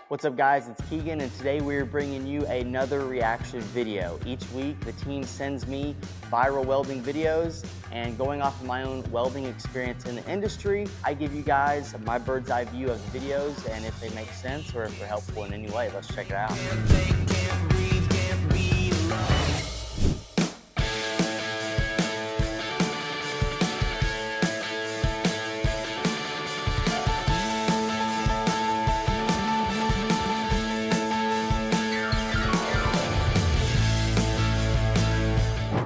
What's up guys, it's Kegan, and today we're bringing you another reaction video. Each week the team sends me viral welding videos, and going off of my own welding experience in the industry, I give you guys my bird's eye view of the videos, and if they make sense or if they're helpful in any way, let's check it out.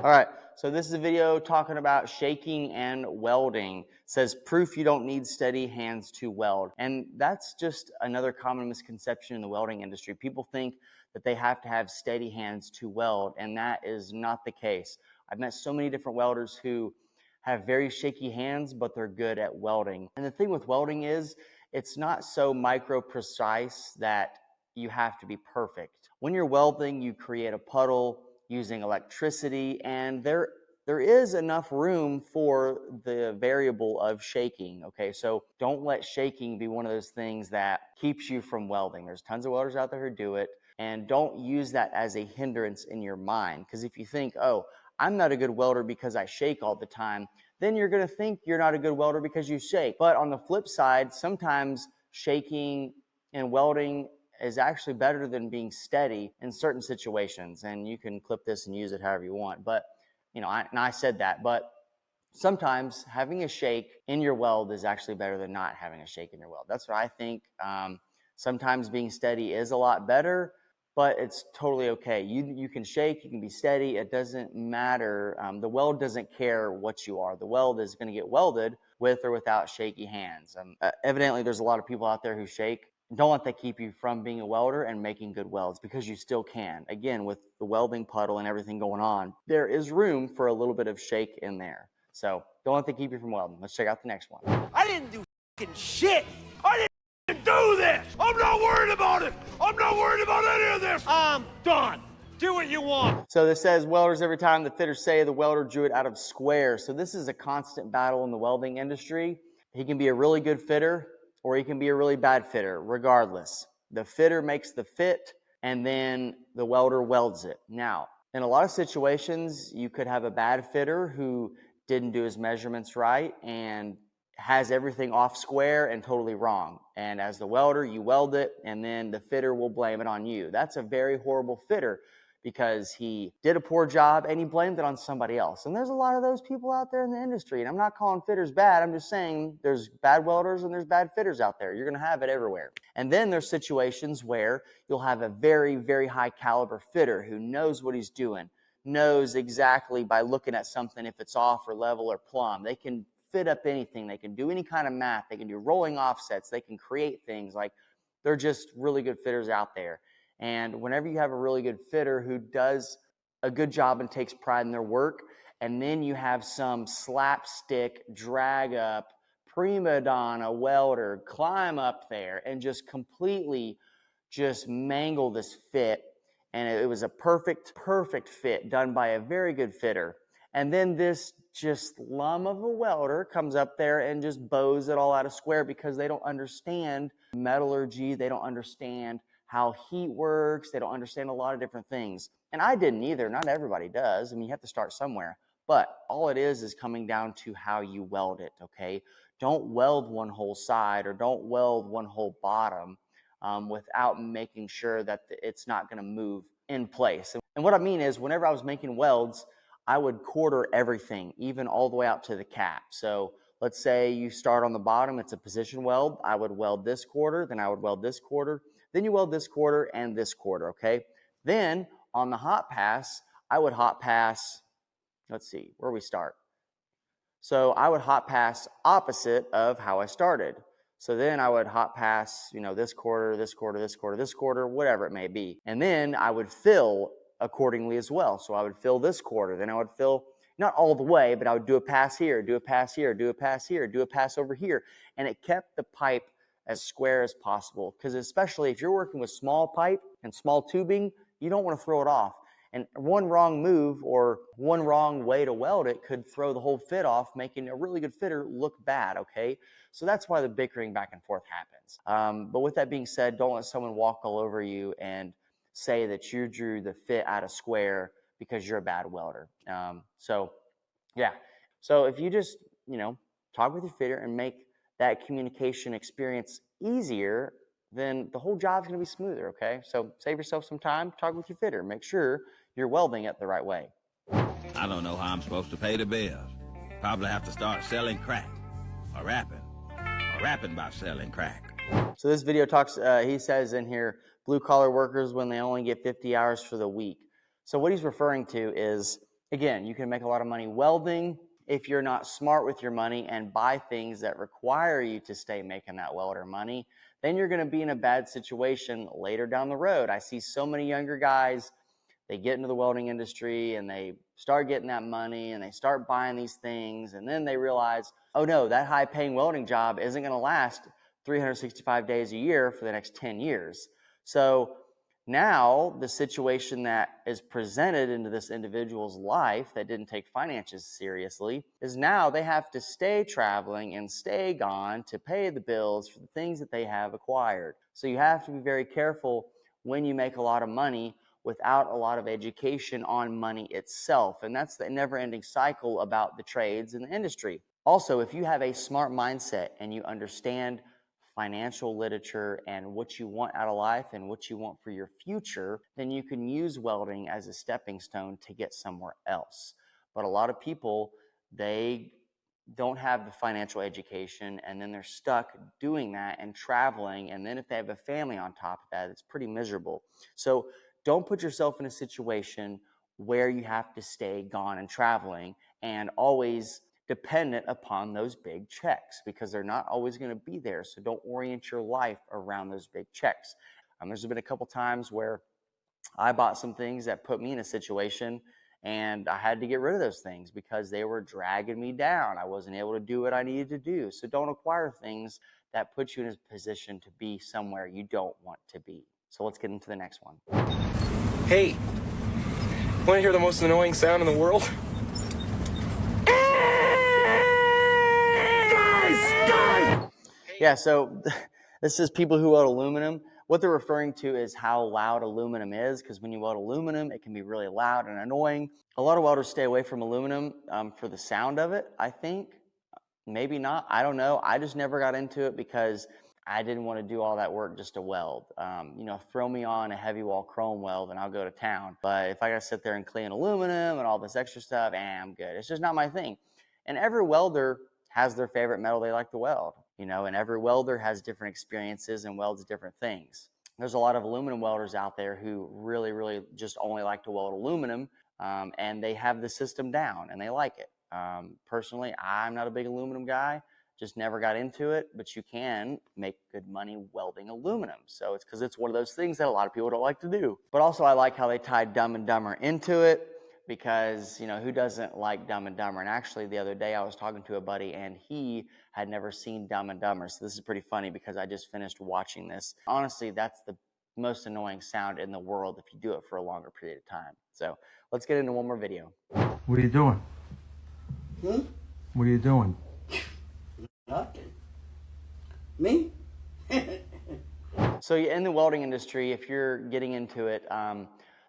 All right, so this is a video talking about shaking and welding. It says proof you don't need steady hands to weld. And that's just another common misconception in the welding industry. People think that they have to have steady hands to weld, and that is not the case. I've met so many different welders who have very shaky hands, but they're good at welding. And the thing with welding is it's not so micro precise that you have to be perfect. When you're welding, you create a puddle using electricity, and there is enough room for the variable of shaking, okay? So don't let shaking be one of those things that keeps you from welding. There's tons of welders out there who do it, and don't use that as a hindrance in your mind, because if you think, oh, I'm not a good welder because I shake all the time, then you're gonna think you're not a good welder because you shake. But on the flip side, sometimes shaking and welding is actually better than being steady in certain situations. And you can clip this and use it however you want. But, you know, I said that, but sometimes having a shake in your weld is actually better than not having a shake in your weld. That's what I think. Sometimes being steady is a lot better, but it's totally okay. You can shake, you can be steady. It doesn't matter. The weld doesn't care what you are. The weld is going to get welded with or without shaky hands. Evidently, there's a lot of people out there who shake. Don't let that keep you from being a welder and making good welds, because you still can. Again, with the welding puddle and everything going on, there is room for a little bit of shake in there. So don't let that keep you from welding. Let's check out the next one. I didn't do fucking shit. I didn't do this. I'm not worried about it. I'm not worried about any of this. I'm done. Do what you want. So this says welders every time the fitters say the welder drew it out of square. So this is a constant battle in the welding industry. He can be a really good fitter, or he can be a really bad fitter. Regardless, the fitter makes the fit, and then the welder welds it. Now, in a lot of situations, you could have a bad fitter who didn't do his measurements right and has everything off square and totally wrong. And as the welder, you weld it, and then the fitter will blame it on you. That's a very horrible fitter, because he did a poor job and he blamed it on somebody else. And there's a lot of those people out there in the industry. And I'm not calling fitters bad. I'm just saying there's bad welders and there's bad fitters out there. You're going to have it everywhere. And then there's situations where you'll have a very, very high caliber fitter who knows what he's doing, knows exactly by looking at something if it's off or level or plumb. They can fit up anything. They can do any kind of math. They can do rolling offsets. They can create things. Like, they're just really good fitters out there. And whenever you have a really good fitter who does a good job and takes pride in their work, and then you have some slapstick, drag up, prima donna welder climb up there and just completely just mangle this fit, and it was a perfect fit done by a very good fitter. And then this just lum of a welder comes up there and just bows it all out of square, because they don't understand metallurgy, they don't understand how heat works, they don't understand a lot of different things. And I didn't either. Not everybody does. I mean, you have to start somewhere. But all it is coming down to how you weld it, okay? Don't weld one whole side, or don't weld one whole bottom without making sure that it's not gonna move in place. And what I mean is, whenever I was making welds, I would quarter everything, even all the way out to the cap. So let's say you start on the bottom, it's a position weld. I would weld this quarter, then I would weld this quarter, then you weld this quarter and this quarter, okay? Then on the hot pass, I would hot pass, let's see, where we start. So I would hot pass opposite of how I started. So then I would hot pass, you know, this quarter, this quarter, this quarter, this quarter, whatever it may be. And then I would fill accordingly as well. So I would fill this quarter, then I would fill, not all the way, but I would do a pass here, do a pass here, do a pass here, do a pass over here. And it kept the pipe as square as possible, because especially if you're working with small pipe and small tubing, you don't want to throw it off. And one wrong move or one wrong way to weld it could throw the whole fit off, making a really good fitter look bad, okay? So that's why the bickering back and forth happens. But with that being said, don't let someone walk all over you and say that you drew the fit out of square because you're a bad welder. Yeah. So if you just, talk with your fitter and make that communication experience easier, then the whole job's going to be smoother, okay? So save yourself some time, talk with your fitter, make sure you're welding it the right way. I don't know how I'm supposed to pay the bills. Probably have to start selling crack or rapping about selling crack. So this video talks, he says in here, blue collar workers when they only get 50 hours for the week. So what he's referring to is, again, you can make a lot of money welding if you're not smart with your money and buy things that require you to stay making that welder money. Then you're going to be in a bad situation later down the road. I see so many younger guys, they get into the welding industry and they start getting that money and they start buying these things, and then they realize, oh no, that high paying welding job isn't going to last 365 days a year for the next 10 years. So now the situation that is presented into this individual's life that didn't take finances seriously is now they have to stay traveling and stay gone to pay the bills for the things that they have acquired. So you have to be very careful when you make a lot of money without a lot of education on money itself. And that's the never-ending cycle about the trades and the industry. Also, if you have a smart mindset and you understand financial literature and what you want out of life and what you want for your future, then you can use welding as a stepping stone to get somewhere else. But a lot of people, they don't have the financial education, and then they're stuck doing that and traveling. And then if they have a family on top of that, it's pretty miserable. So don't put yourself in a situation where you have to stay gone and traveling and always dependent upon those big checks, because they're not always going to be there. So don't orient your life around those big checks. There's been a couple times where I bought some things that put me in a situation and I had to get rid of those things because they were dragging me down. I wasn't able to do what I needed to do. So don't acquire things that put you in a position to be somewhere you don't want to be. So let's get into the next one. Hey, want to hear the most annoying sound in the world? Yeah, so this is people who weld aluminum. What they're referring to is how loud aluminum is, because when you weld aluminum, it can be really loud and annoying. A lot of welders stay away from aluminum for the sound of it, I think. Maybe not, I don't know. I just never got into it because I didn't want to do all that work just to weld. Throw me on a heavy wall chrome weld and I'll go to town. But if I got to sit there and clean aluminum and all this extra stuff, I'm good. It's just not my thing. And every welder has their favorite metal they like to weld, and every welder has different experiences and welds different things. There's a lot of aluminum welders out there who really, really just only like to weld aluminum, and they have the system down and they like it. Personally, I'm not a big aluminum guy, just never got into it, but you can make good money welding aluminum. So it's because it's one of those things that a lot of people don't like to do. But also I like how they tied Dumb and Dumber into it, because who doesn't like Dumb and Dumber? And actually the other day I was talking to a buddy and he had never seen Dumb and Dumber. So this is pretty funny because I just finished watching this. Honestly, that's the most annoying sound in the world if you do it for a longer period of time. So let's get into one more video. What are you doing? What are you doing? Nothing. Me? So in the welding industry, if you're getting into it,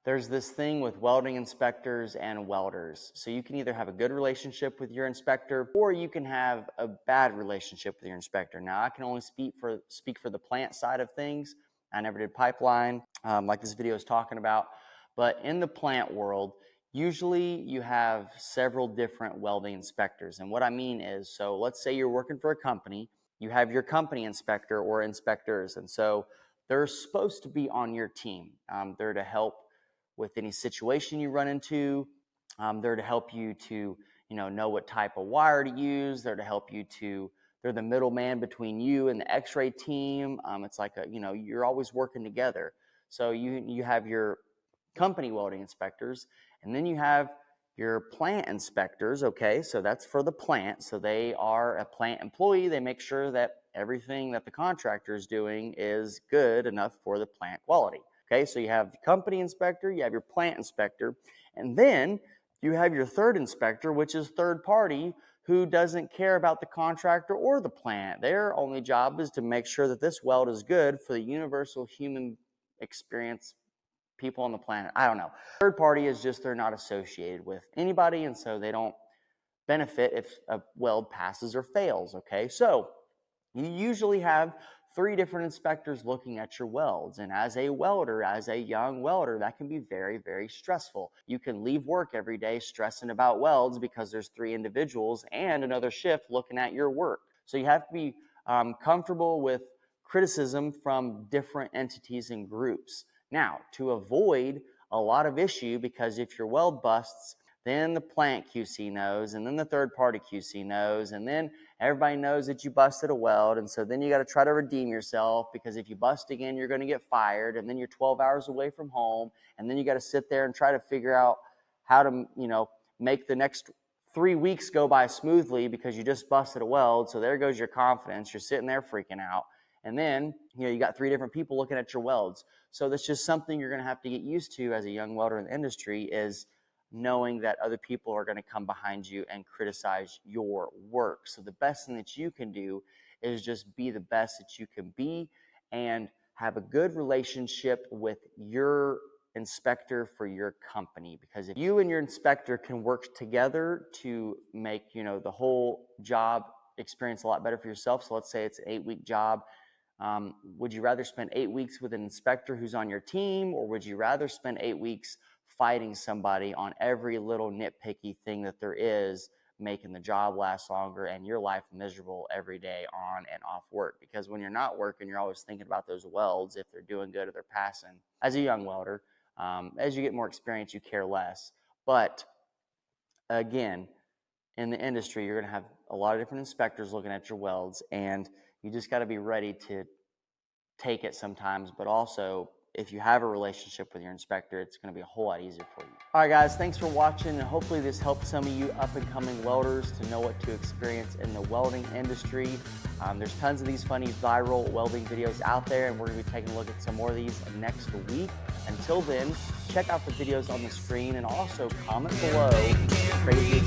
there's this thing with welding inspectors and welders. So you can either have a good relationship with your inspector or you can have a bad relationship with your inspector. Now, I can only speak for the plant side of things. I never did pipeline, like this video is talking about. But in the plant world, usually you have several different welding inspectors. And what I mean is, so let's say you're working for a company, you have your company inspector or inspectors. And so they're supposed to be on your team. They're to help with any situation you run into. They're to help you to, know what type of wire to use. They're to help you to, they're the middleman between you and the x-ray team. It's like, you're always working together. So you have your company welding inspectors, and then you have your plant inspectors, okay? So that's for the plant. So they are a plant employee. They make sure that everything that the contractor is doing is good enough for the plant quality. Okay, so you have the company inspector, you have your plant inspector, and then you have your third inspector, which is third party, who doesn't care about the contractor or the plant. Their only job is to make sure that this weld is good for the universal human experience, people on the planet. I don't know. Third party is just they're not associated with anybody, and so they don't benefit if a weld passes or fails. Okay, so you usually have 3 different inspectors looking at your welds. And as a welder, as a young welder, that can be very, very stressful. You can leave work every day stressing about welds because there's 3 individuals and another shift looking at your work. So you have to be comfortable with criticism from different entities and groups. Now, to avoid a lot of issue, because if your weld busts, then the plant QC knows, and then the third party QC knows, and then everybody knows that you busted a weld, and so then you got to try to redeem yourself, because if you bust again, you're going to get fired, and then you're 12 hours away from home, and then you got to sit there and try to figure out how to, make the next 3 weeks go by smoothly because you just busted a weld. So there goes your confidence. You're sitting there freaking out. And then, you got 3 different people looking at your welds. So that's just something you're going to have to get used to as a young welder in the industry, is knowing that other people are going to come behind you and criticize your work. So the best thing that you can do is just be the best that you can be and have a good relationship with your inspector for your company. Because if you and your inspector can work together to make, the whole job experience a lot better for yourself. So let's say it's an 8-week job. Would you rather spend 8 weeks with an inspector who's on your team, or would you rather spend 8 weeks fighting somebody on every little nitpicky thing that there is, making the job last longer and your life miserable every day on and off work? Because when you're not working, you're always thinking about those welds, if they're doing good or they're passing. As a young welder, as you get more experience, you care less. But again, in the industry, you're going to have a lot of different inspectors looking at your welds, and you just got to be ready to take it sometimes. But also, if you have a relationship with your inspector, it's going to be a whole lot easier for you. All right, guys, thanks for watching, and hopefully this helped some of you up-and-coming welders to know what to experience in the welding industry. There's tons of these funny viral welding videos out there, and we're going to be taking a look at some more of these next week. Until then, check out the videos on the screen, and also comment below crazy